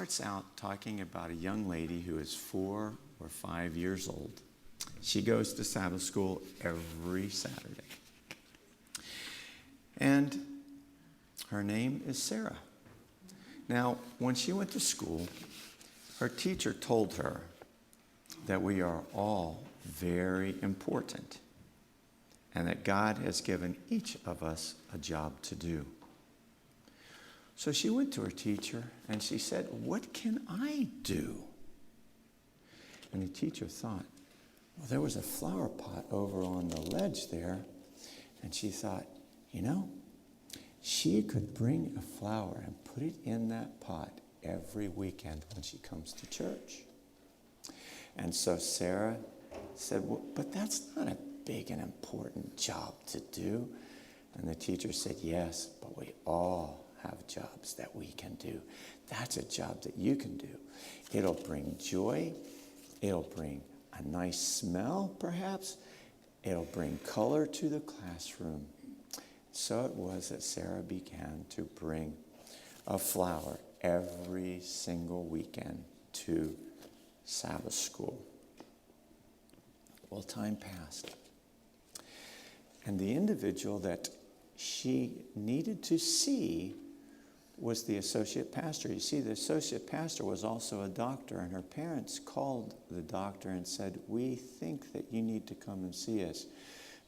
starts out talking about a young lady who is 4 or 5 years old. She goes to Sabbath school every Saturday. And her name is Sarah. Now, when she went to school, her teacher told her that we are all very important and that God has given each of us a job to do. So she went to her teacher and she said, "What can I do?" And the teacher thought, well, there was a flower pot over on the ledge there. And she thought, she could bring a flower and put it in that pot every weekend when she comes to church. And so Sarah said, well, but that's not a big and important job to do. And the teacher said, yes, but we all have jobs that we can do. That's a job that you can do. It'll bring joy. It'll bring a nice smell, perhaps. It'll bring color to the classroom. So it was that Sarah began to bring a flower every single weekend to Sabbath school. Well, time passed. And the individual that she needed to see was the associate pastor. You see, the associate pastor was also a doctor, and her parents called the doctor and said, we think that you need to come and see us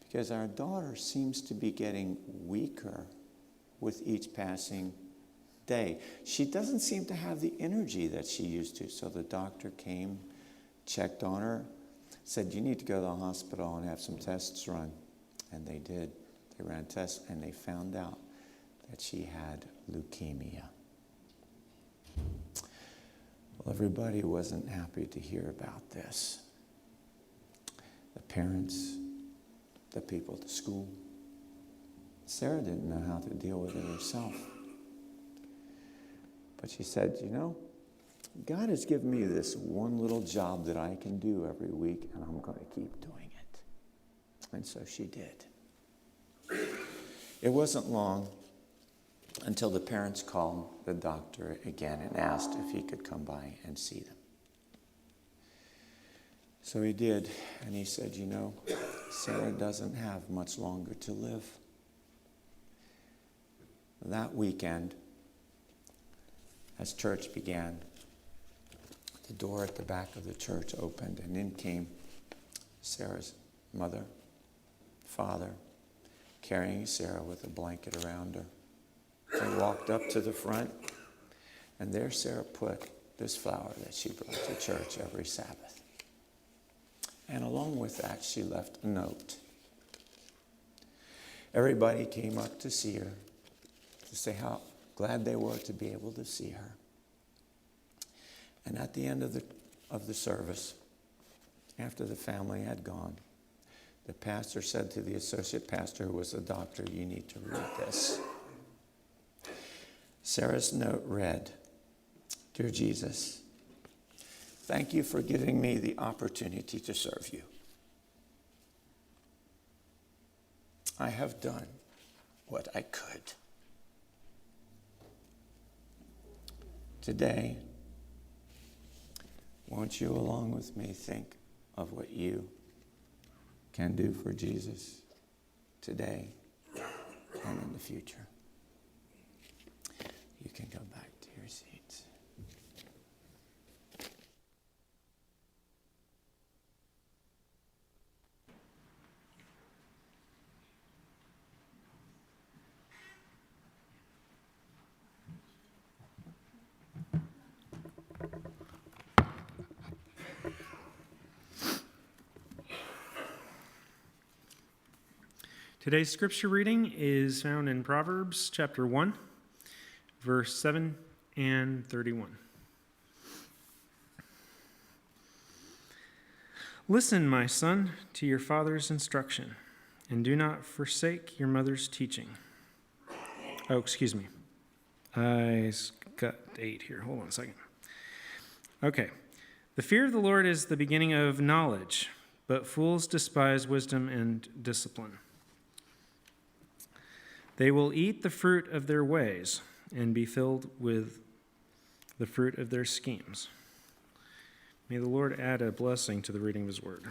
because our daughter seems to be getting weaker with each passing day. She doesn't seem to have the energy that she used to. So the doctor came, checked on her, said, you need to go to the hospital and have some tests run. And they did. They ran tests, and they found out that she had leukemia. Well, everybody wasn't happy to hear about this. The parents, the people at the school. Sarah didn't know how to deal with it herself. But she said, God has given me this one little job that I can do every week, and I'm going to keep doing it. And so she did. It wasn't long until the parents called the doctor again and asked if he could come by and see them. So he did, and he said, Sarah doesn't have much longer to live. That weekend, as church began, the door at the back of the church opened, and in came Sarah's mother, father, carrying Sarah with a blanket around her. They walked up to the front, and there Sarah put this flower that she brought to church every Sabbath. And along with that, she left a note. Everybody came up to see her, to say how glad they were to be able to see her. And at the end of the service, after the family had gone, the pastor said to the associate pastor, who was a doctor, you need to read this. Sarah's note read, Dear Jesus, thank you for giving me the opportunity to serve you. I have done what I could. Today, won't you, along with me, think of what you can do for Jesus today and in the future? You can go back to your seats. Today's scripture reading is found in Proverbs chapter 1, verse 7 and 31. Listen, my son, to your father's instruction, and do not forsake your mother's teaching. Oh, excuse me. I got 8 here. Hold on a second. Okay. The fear of the Lord is the beginning of knowledge, but fools despise wisdom and discipline. They will eat the fruit of their ways and be filled with the fruit of their schemes. May the Lord add a blessing to the reading of his word.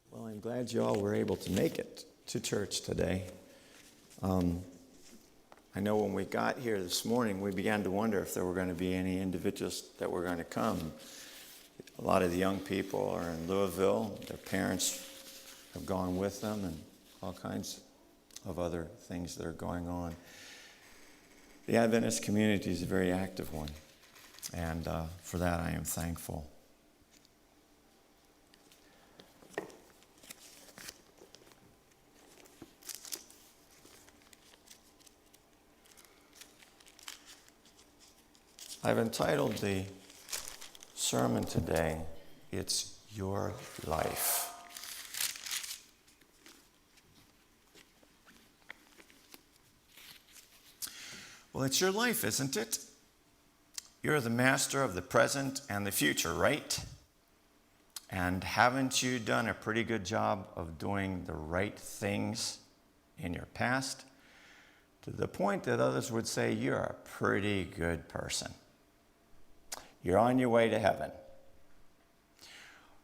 Well, I'm glad you all were able to make it to church today. I know when we got here this morning, we began to wonder if there were going to be any individuals that were going to come. A lot of the young people are in Louisville. Their parents have gone with them and all kinds of other things that are going on. The Adventist community is a very active one, and for that I am thankful. I've entitled the sermon today, It's Your Life. Well, it's your life, isn't it? You're the master of the present and the future, right? And haven't you done a pretty good job of doing the right things in your past? To the point that others would say you're a pretty good person. You're on your way to heaven.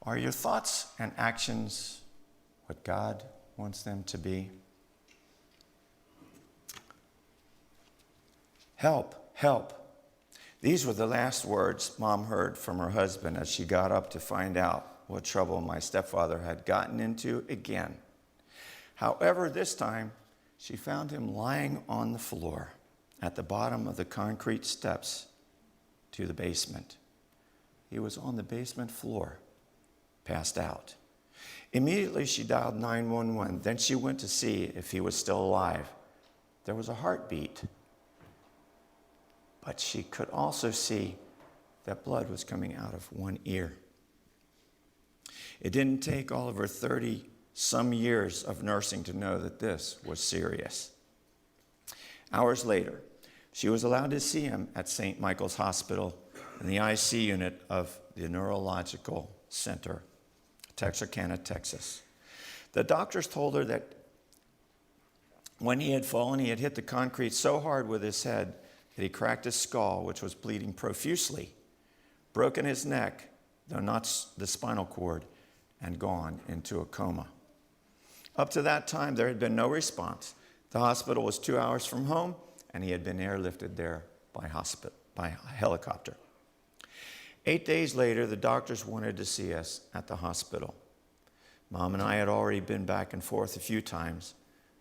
Are your thoughts and actions what God wants them to be? Help, help. These were the last words Mom heard from her husband as she got up to find out what trouble my stepfather had gotten into again. However, this time, she found him lying on the floor at the bottom of the concrete steps to the basement. He was on the basement floor, passed out. Immediately, she dialed 911. Then she went to see if he was still alive. There was a heartbeat, but she could also see that blood was coming out of one ear. It didn't take all of her 30-some years of nursing to know that this was serious. Hours later, she was allowed to see him at St. Michael's Hospital in the IC unit of the Neurological Center, Texarkana, Texas. The doctors told her that when he had fallen, he had hit the concrete so hard with his head that he cracked his skull, which was bleeding profusely, broken his neck, though not the spinal cord, and gone into a coma. Up to that time, there had been no response. The hospital was 2 hours from home, and he had been airlifted there by helicopter. 8 days later, the doctors wanted to see us at the hospital. Mom and I had already been back and forth a few times.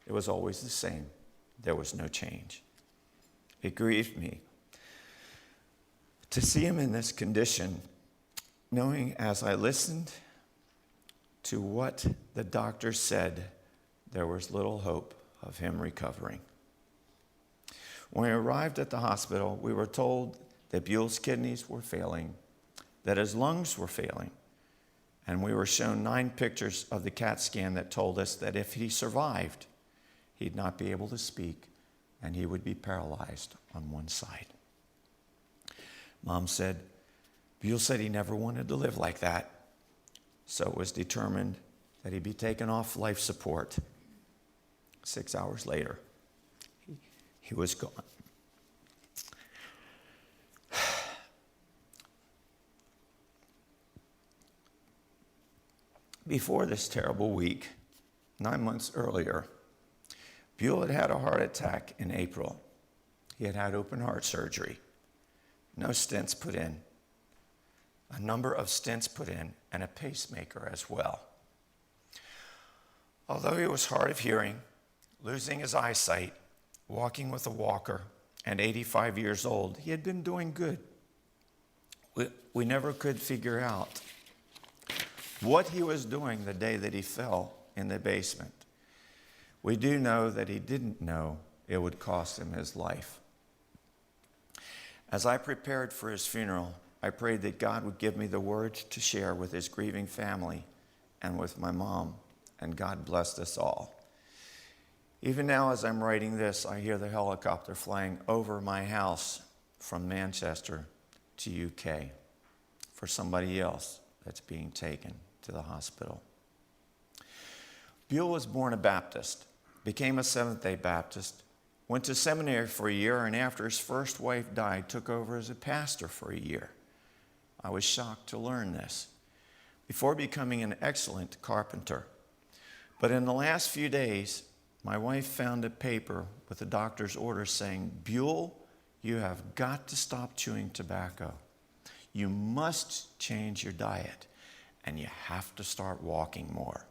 It was always the same. There was no change. It grieved me to see him in this condition, knowing as I listened to what the doctor said, there was little hope of him recovering. When we arrived at the hospital, we were told that Buell's kidneys were failing, that his lungs were failing, and we were shown 9 pictures of the CAT scan that told us that if he survived, he'd not be able to speak, and he would be paralyzed on one side. Mom said, Buell said he never wanted to live like that, so it was determined that he be taken off life support. 6 hours later, he was gone. Before this terrible week, 9 months earlier, Buell had had a heart attack in April. He had had open heart surgery, no stents put in, a number of stents put in, and a pacemaker as well. Although he was hard of hearing, losing his eyesight, walking with a walker, and 85 years old, he had been doing good. We never could figure out what he was doing the day that he fell in the basement. We do know that he didn't know it would cost him his life. As I prepared for his funeral, I prayed that God would give me the words to share with his grieving family and with my mom, and God blessed us all. Even now, as I'm writing this, I hear the helicopter flying over my house from Manchester to UK. for somebody else that's being taken to the hospital. Buell was born a Baptist, became a Seventh-day Baptist, went to seminary for a year, and after his first wife died, took over as a pastor for a year. I was shocked to learn this, before becoming an excellent carpenter. But in the last few days, my wife found a paper with a doctor's order saying, "Buell, you have got to stop chewing tobacco. You must change your diet, and you have to start walking more."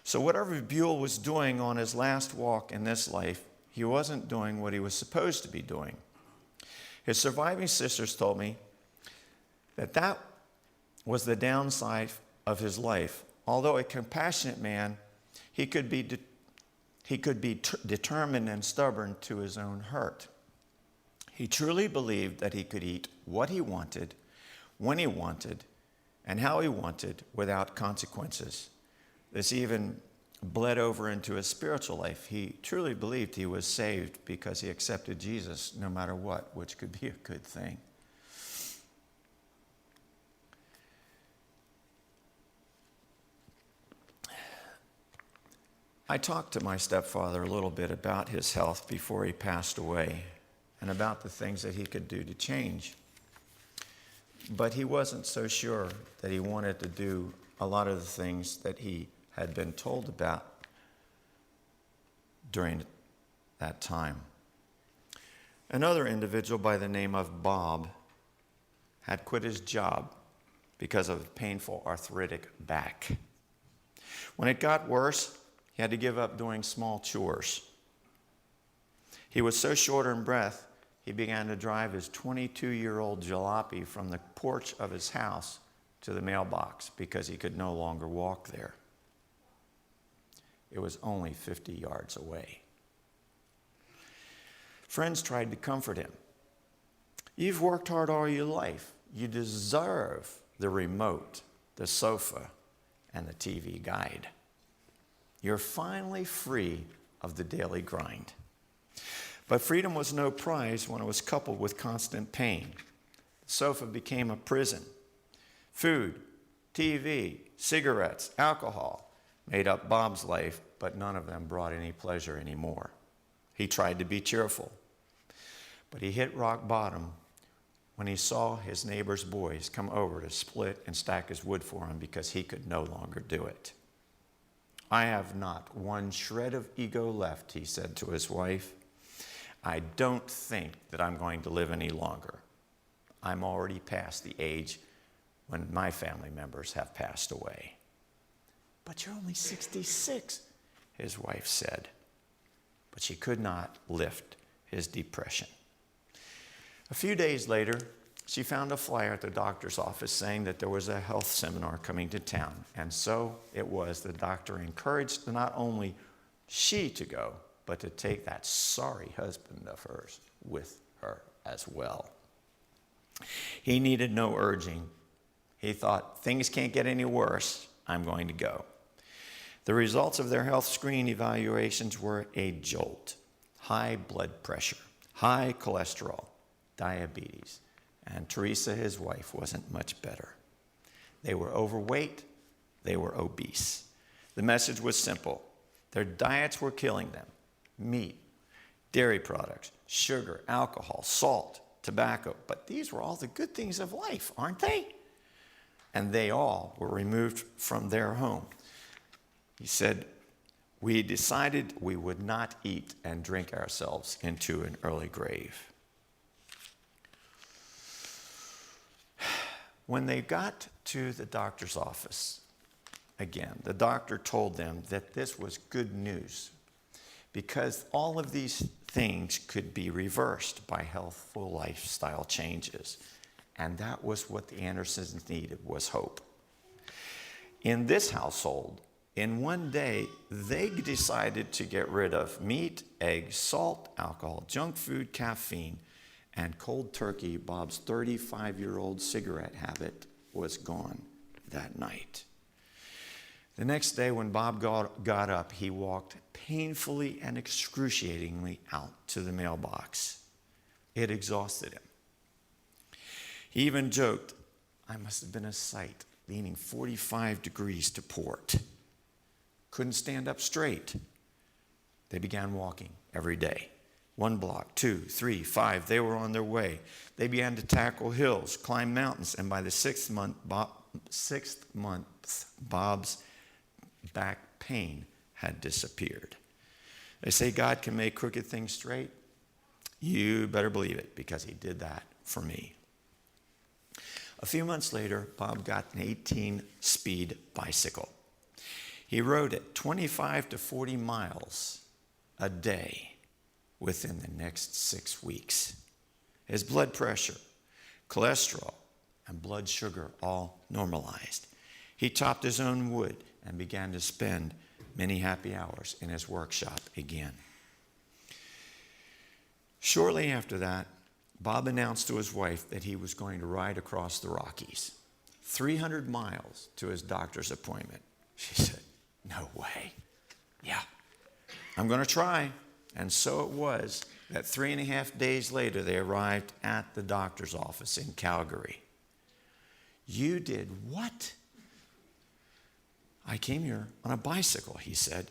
So whatever Buell was doing on his last walk in this life, he wasn't doing what he was supposed to be doing. His surviving sisters told me that was the downside of his life. Although a compassionate man, he could be determined and stubborn to his own hurt. He truly believed that he could eat what he wanted, when he wanted, and how he wanted without consequences. This even bled over into his spiritual life. He truly believed he was saved because he accepted Jesus no matter what, which could be a good thing. I talked to my stepfather a little bit about his health before he passed away and about the things that he could do to change. But he wasn't so sure that he wanted to do a lot of the things that he had been told about during that time. Another individual by the name of Bob had quit his job because of a painful arthritic back. When it got worse, he had to give up doing small chores. He was so short in breath, he began to drive his 22-year-old jalopy from the porch of his house to the mailbox because he could no longer walk there. It was only 50 yards away. Friends tried to comfort him. "You've worked hard all your life. You deserve the remote, the sofa, and the TV guide. You're finally free of the daily grind." But freedom was no prize when it was coupled with constant pain. The sofa became a prison. Food, TV, cigarettes, alcohol made up Bob's life, but none of them brought any pleasure anymore. He tried to be cheerful, but he hit rock bottom when he saw his neighbor's boys come over to split and stack his wood for him because he could no longer do it. "I have not one shred of ego left," he said to his wife. "I don't think that I'm going to live any longer. I'm already past the age when my family members have passed away." "But you're only 66, his wife said. But she could not lift his depression. A few days later, she found a flyer at the doctor's office saying that there was a health seminar coming to town. And so it was the doctor encouraged not only she to go, but to take that sorry husband of hers with her as well. He needed no urging. He thought, things can't get any worse. I'm going to go. The results of their health screen evaluations were a jolt. High blood pressure, high cholesterol, diabetes. And Teresa, his wife, wasn't much better. They were overweight. They were obese. The message was simple. Their diets were killing them. Meat, dairy products, sugar, alcohol, salt, tobacco. But these were all the good things of life, aren't they? And they all were removed from their home. He said, we decided we would not eat and drink ourselves into an early grave. When they got to the doctor's office, again, the doctor told them that this was good news because all of these things could be reversed by healthful lifestyle changes. And that was what the Andersons needed, was hope. In this household, in one day, they decided to get rid of meat, eggs, salt, alcohol, junk food, caffeine, and cold turkey. Bob's 35-year-old cigarette habit was gone that night. The next day when Bob got up, he walked painfully and excruciatingly out to the mailbox. It exhausted him. He even joked, I must have been a sight, leaning 45 degrees to port. Couldn't stand up straight. They began walking every day. 1 block, 2, 3, 5, they were on their way. They began to tackle hills, climb mountains, and by the sixth month, Bob's back pain had disappeared. They say God can make crooked things straight. You better believe it, because he did that for me. A few months later, Bob got an 18-speed bicycle. He rode it 25 to 40 miles a day within the next 6 weeks. His blood pressure, cholesterol, and blood sugar all normalized. He chopped his own wood and began to spend many happy hours in his workshop again. Shortly after that, Bob announced to his wife that he was going to ride across the Rockies, 300 miles to his doctor's appointment. She said, "No way." "Yeah, I'm going to try." And so it was that 3.5 days later, they arrived at the doctor's office in Calgary. "You did what?" "I came here on a bicycle," he said.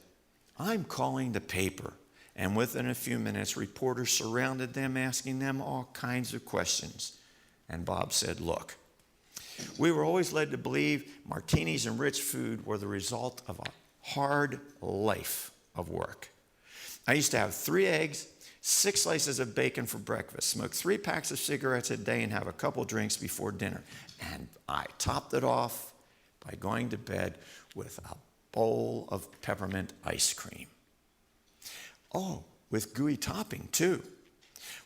"I'm calling the paper." And within a few minutes, reporters surrounded them, asking them all kinds of questions. And Bob said, "Look, we were always led to believe martinis and rich food were the result of a hard life of work. I used to have 3 eggs, 6 slices of bacon for breakfast, smoke 3 packs of cigarettes a day, and have a couple drinks before dinner. And I topped it off by going to bed with a bowl of peppermint ice cream. Oh, with gooey topping too.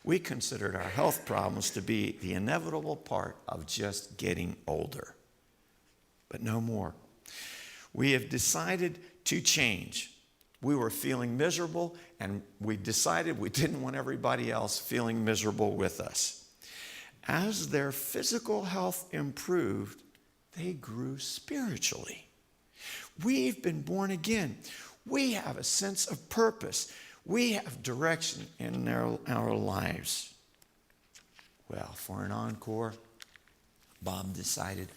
We considered our health problems to be the inevitable part of just getting older. But no more. We have decided to change. We were feeling miserable, and we decided we didn't want everybody else feeling miserable with us. As their physical health improved, they grew spiritually. We've been born again. We have a sense of purpose. We have direction in our lives. Well, for an encore, Bob decided,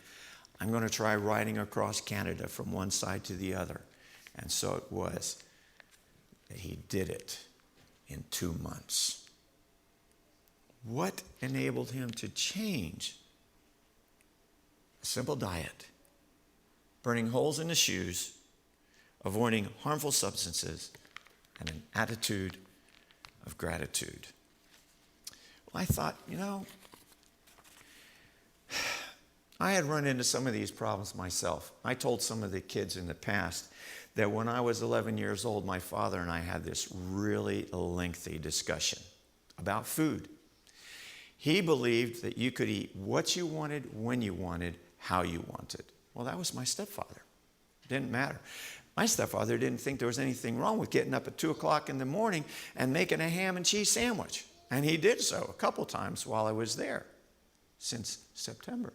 I'm going to try riding across Canada from one side to the other. And so it was that he did it in 2 months. What enabled him to change? A simple diet, burning holes in the shoes, avoiding harmful substances, and an attitude of gratitude. Well, I thought, I had run into some of these problems myself. I told some of the kids in the past that when I was 11 years old, my father and I had this really lengthy discussion about food. He believed that you could eat what you wanted, when you wanted, how you wanted. Well, that was my stepfather. Didn't matter. My stepfather didn't think there was anything wrong with getting up at 2 o'clock in the morning and making a ham and cheese sandwich. And he did so a couple times while I was there since September.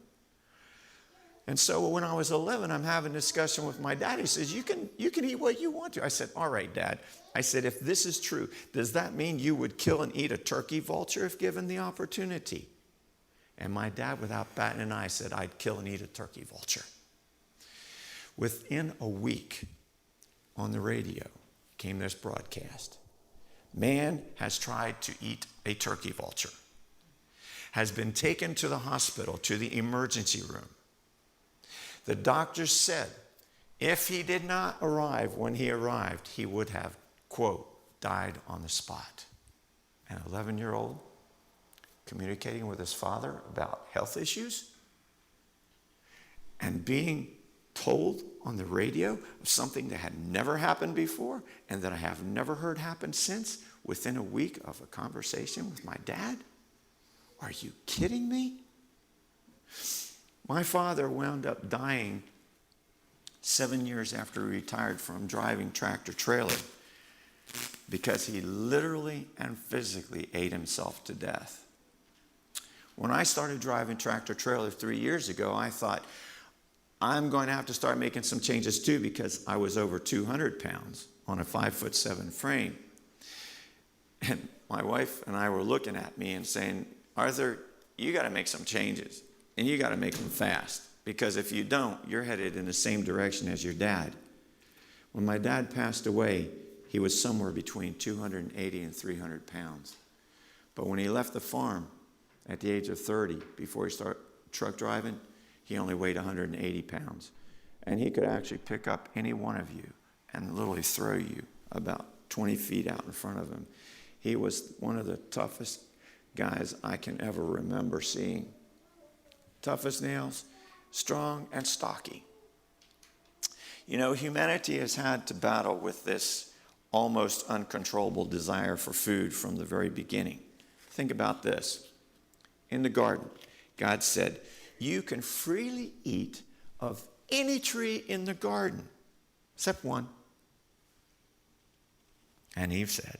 And so when I was 11, I'm having a discussion with my dad. He says, you can eat what you want to. I said, all right, Dad. I said, if this is true, does that mean you would kill and eat a turkey vulture if given the opportunity? And my dad, without batting an eye, said, I'd kill and eat a turkey vulture. Within a week, on the radio came this broadcast. Man has tried to eat a turkey vulture, has been taken to the hospital, to the emergency room. The doctor said if he did not arrive when he arrived, he would have, quote, died on the spot. An 11-year-old communicating with his father about health issues and being told on the radio of something that had never happened before and that I have never heard happen since within a week of a conversation with my dad? Are you kidding me? My father wound up dying 7 years after he retired from driving tractor trailer because he literally and physically ate himself to death. When I started driving tractor trailer 3 years ago, I thought, I'm going to have to start making some changes too because I was over 200 pounds on a 5'7" frame. And my wife and I were looking at me and saying, Arthur, you got to make some changes. And you got to make them fast, because if you don't, you're headed in the same direction as your dad. When my dad passed away, he was somewhere between 280 and 300 pounds. But when he left the farm at the age of 30, before he started truck driving, he only weighed 180 pounds. And he could actually pick up any one of you and literally throw you about 20 feet out in front of him. He was one of the toughest guys I can ever remember seeing. Tough as nails, strong and stocky. You know, humanity has had to battle with this almost uncontrollable desire for food from the very beginning. Think about this. In the garden, God said, you can freely eat of any tree in the garden, except one. And Eve said,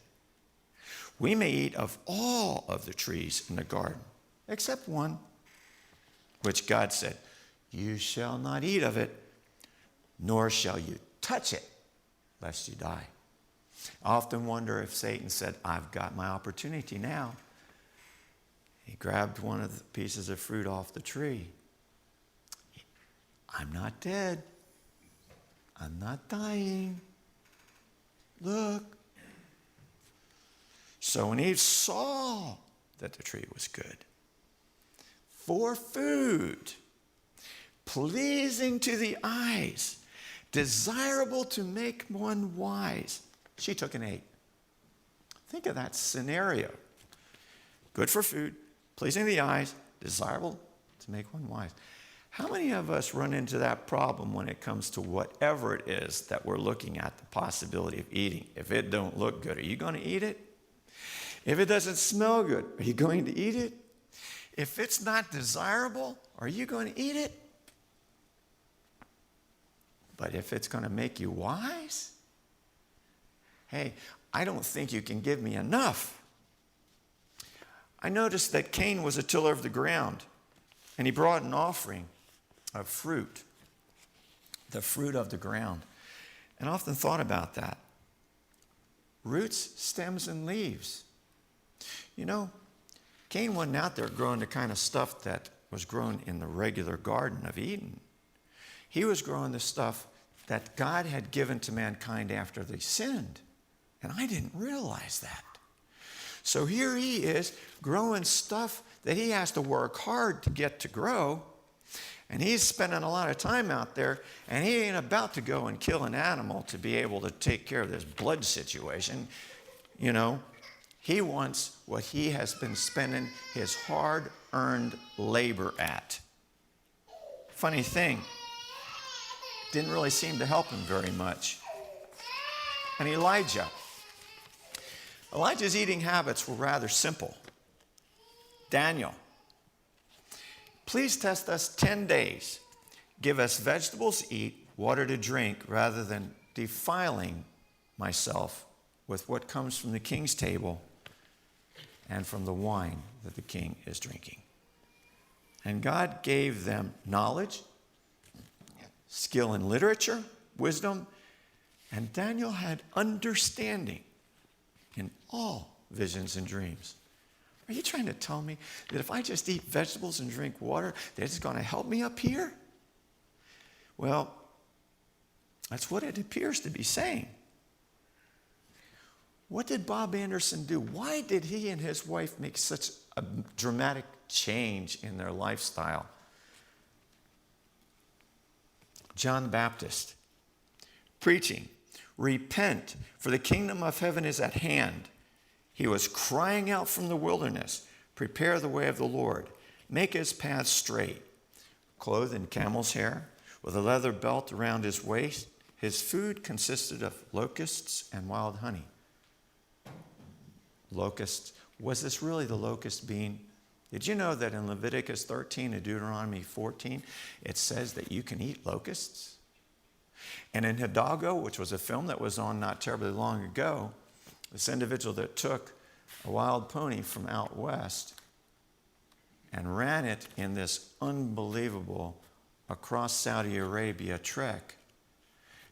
we may eat of all of the trees in the garden, except one, which God said, you shall not eat of it, nor shall you touch it, lest you die. I often wonder if Satan said, I've got my opportunity now. He grabbed one of the pieces of fruit off the tree. I'm not dead. I'm not dying. Look. So when Eve saw that the tree was good for food, pleasing to the eyes, desirable to make one wise, she took and ate. Think of that scenario. Good for food, pleasing to the eyes, desirable to make one wise. How many of us run into that problem when it comes to whatever it is that we're looking at the possibility of eating? If it don't look good, are you going to eat it? If it doesn't smell good, are you going to eat it? If it's not desirable, are you going to eat it? But if it's going to make you wise, hey, I don't think you can give me enough. I noticed that Cain was a tiller of the ground, and he brought an offering of fruit, the fruit of the ground. And I often thought about that. Roots, stems, and leaves. You know, Cain wasn't out there growing the kind of stuff that was grown in the regular Garden of Eden. He was growing the stuff that God had given to mankind after they sinned. And I didn't realize that. So here he is growing stuff that he has to work hard to get to grow. And he's spending a lot of time out there, and he ain't about to go and kill an animal to be able to take care of this blood situation. You know, he wants what he has been spending his hard-earned labor at. Funny thing, didn't really seem to help him very much. And Elijah's eating habits were rather simple. Daniel, please test us 10 days. Give us vegetables to eat, water to drink, rather than defiling myself with what comes from the king's table and from the wine that the king is drinking. And God gave them knowledge, skill in literature, wisdom, and Daniel had understanding in all visions and dreams. Are you trying to tell me that if I just eat vegetables and drink water, that it's going to help me up here? Well, that's what it appears to be saying. What did Bob Anderson do? Why did he and his wife make such a dramatic change in their lifestyle? John the Baptist, preaching, repent, for the kingdom of heaven is at hand. He was crying out from the wilderness, prepare the way of the Lord, make his path straight. Clothed in camel's hair, with a leather belt around his waist, his food consisted of locusts and wild honey. Locusts. Was this really the locust bean? Did you know that in Leviticus 13 and Deuteronomy 14, it says that you can eat locusts? And in Hidalgo, which was a film that was on not terribly long ago, this individual that took a wild pony from out west and ran it in this unbelievable across Saudi Arabia trek.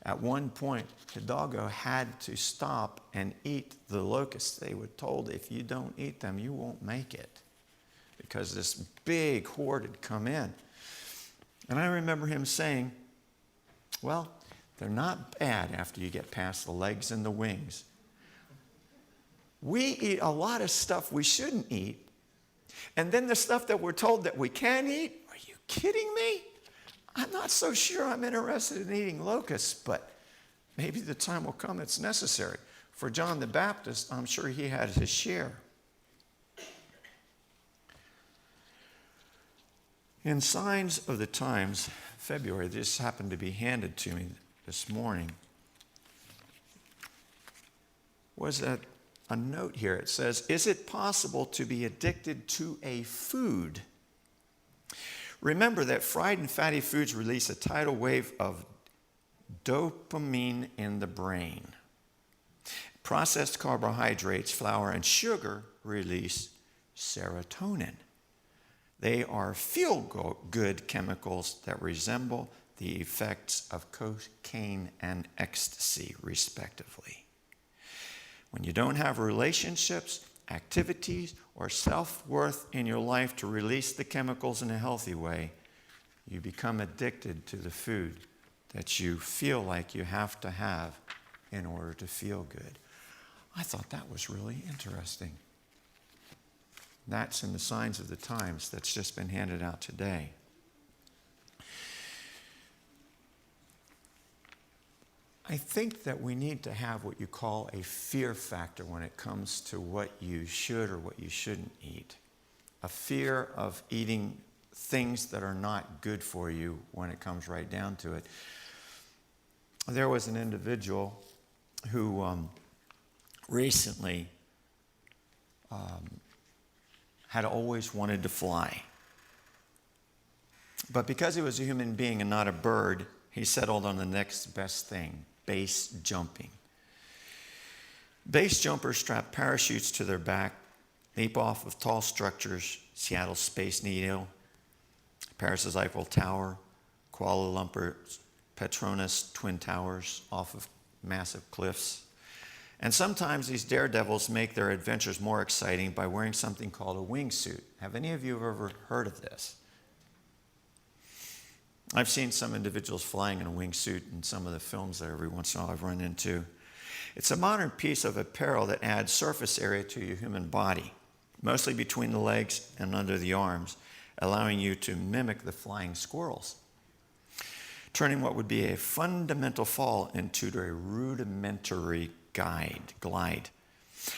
At one point, Hidalgo had to stop and eat the locusts. They were told, if you don't eat them, you won't make it. because this big horde had come in. And I remember him saying, well, they're not bad after you get past the legs and the wings. We eat a lot of stuff we shouldn't eat. And then the stuff that we're told that we can eat, are you kidding me? I'm not so sure I'm interested in eating locusts, but maybe the time will come it's necessary. For John the Baptist, I'm sure he had his share. In Signs of the Times, February, this happened to be handed to me this morning, was a note here. It says, is it possible to be addicted to a food? Remember that fried and fatty foods release a tidal wave of dopamine in the brain. Processed carbohydrates, flour, and release serotonin. They are feel-good chemicals that resemble the effects of cocaine and ecstasy, respectively. When you don't have relationships, activities, or self-worth in your life to release the chemicals in a healthy way, you become addicted to the food that you feel like you have to have in order to feel good. I thought that was really interesting. That's in the Signs of the Times that's just been handed out today. I think that we need to have what you call a fear factor when it comes to what you should or what you shouldn't eat. A fear of eating things that are not good for you when it comes right down to it. There was an individual who recently had always wanted to fly. But because he was a human being and not a bird, he settled on the next best thing, base jumping. Base jumpers strap parachutes to their back, leap off of tall structures, Seattle Space Needle, Paris' Eiffel Tower, Kuala Lumpur's Petronas Twin Towers, off of massive cliffs. And sometimes these daredevils make their adventures more exciting by wearing something called a wingsuit. Have any of you ever heard of this? I've seen some individuals flying in a wingsuit in some of the films that every once in a while I've run into. It's a modern piece of apparel that adds surface area to your human body, mostly between the legs and under the arms, allowing you to mimic the flying squirrels, turning what would be a fundamental fall into a rudimentary glide.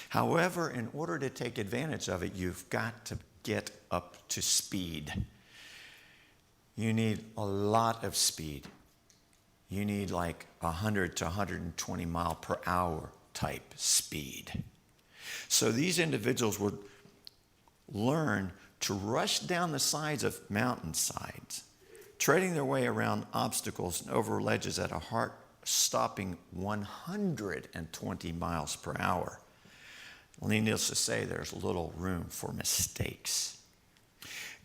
However, in order to take advantage of it, you've got to get up to speed. You need a lot of speed. You need like 100 to 120 mile per hour type speed. So these individuals would learn to rush down the sides of mountainsides, treading their way around obstacles and over ledges at a heart-stopping 120 miles per hour. Needless to say, there's little room for mistakes.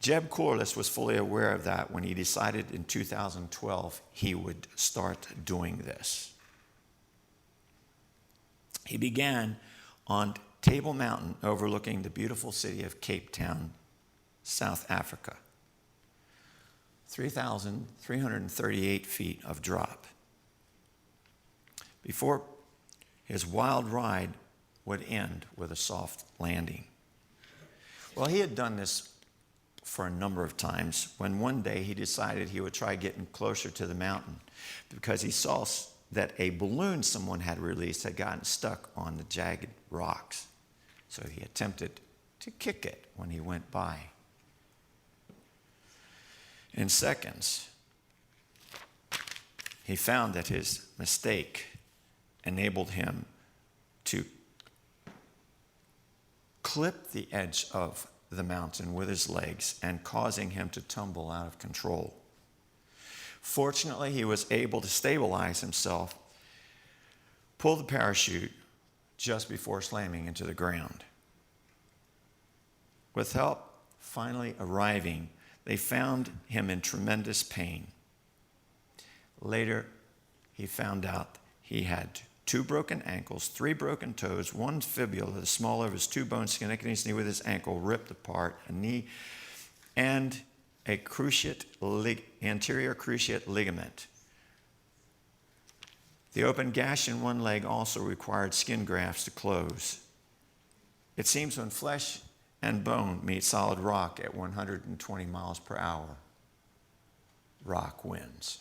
Jeb Corliss was fully aware of that when he decided in 2012 he would start doing this. He began on Table Mountain overlooking the beautiful city of Cape Town, South Africa. 3,338 feet of drop. Before his wild ride would end with a soft landing. Well, he had done this for a number of times when one day he decided he would try getting closer to the mountain because he saw that a balloon someone had released had gotten stuck on the jagged rocks. So he attempted to kick it when he went by. In seconds, he found that his mistake enabled him to clip the edge of the mountain with his legs and causing him to tumble out of control. Fortunately, he was able to stabilize himself, pull the parachute just before slamming into the ground. With help finally arriving, they found him in tremendous pain. Later, he found out he had 2 broken ankles, 3 broken toes, 1 fibula, the smaller of his 2 bones connecting his knee with his ankle, ripped apart, a knee, and a anterior cruciate ligament. The open gash in one leg also required skin grafts to close. It seems when flesh and bone meet solid rock at 120 miles per hour, rock wins.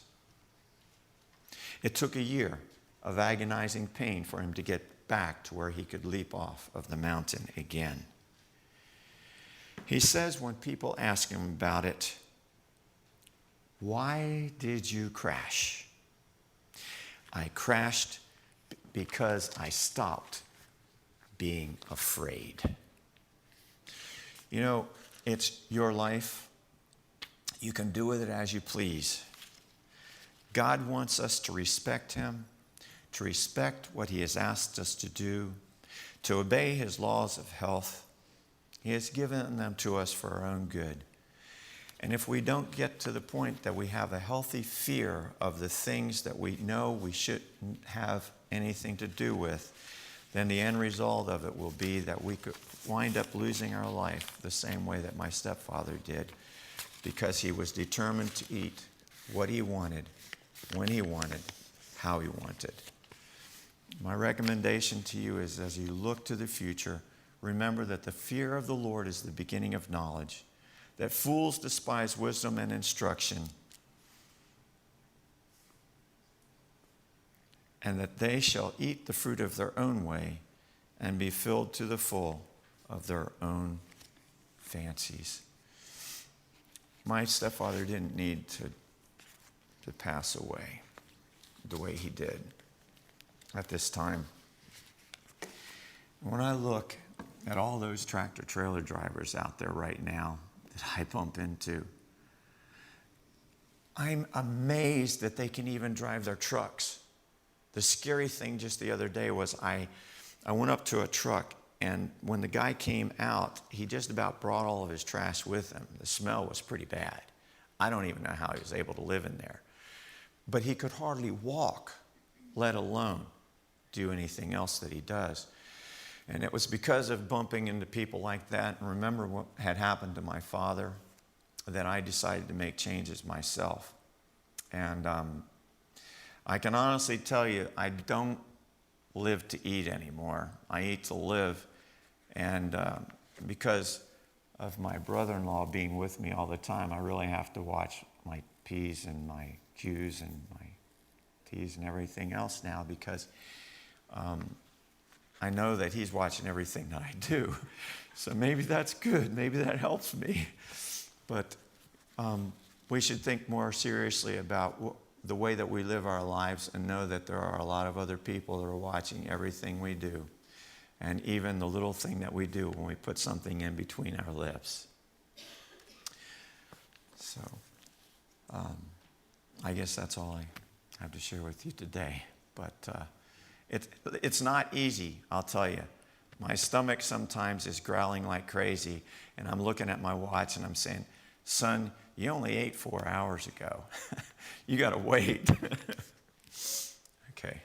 It took a year of agonizing pain for him to get back to where he could leap off of the mountain again. He says when people ask him about it, "Why did you crash?" "I crashed because I stopped being afraid." You know, it's your life. You can do with it as you please. God wants us to respect him, to respect what he has asked us to do, to obey his laws of health. He has given them to us for our own good. And if we don't get to the point that we have a healthy fear of the things that we know we shouldn't have anything to do with, then the end result of it will be that we could wind up losing our life the same way that my stepfather did, because he was determined to eat what he wanted, when he wanted, how he wanted. My recommendation to you is, as you look to the future, remember that the fear of the Lord is the beginning of knowledge, that fools despise wisdom and instruction, and that they shall eat the fruit of their own way and be filled to the full of their own fancies. My stepfather didn't need to pass away the way he did at this time. When I look at all those tractor trailer drivers out there right now that I bump into, I'm amazed that they can even drive their trucks. The scary thing just the other day was I went up to a truck, and when the guy came out, he just about brought all of his trash with him. The smell was pretty bad. I don't even know how he was able to live in there. But he could hardly walk, let alone do anything else that he does. And it was because of bumping into people like that, and remember what had happened to my father, that I decided to make changes myself. And I can honestly tell you, I don't live to eat anymore. I eat to live. And because of my brother-in-law being with me all the time, I really have to watch my P's and my Q's and my T's and everything else now, because I know that he's watching everything that I do. So maybe that's good. Maybe that helps me. But we should think more seriously about the way that we live our lives, and know that there are a lot of other people that are watching everything we do, and even the little thing that we do when we put something in between our lips. So I guess that's all I have to share with you today. But it's not easy, I'll tell you. My stomach sometimes is growling like crazy, and I'm looking at my watch and I'm saying, "Son, you only ate 4 hours ago. You got to wait." Okay.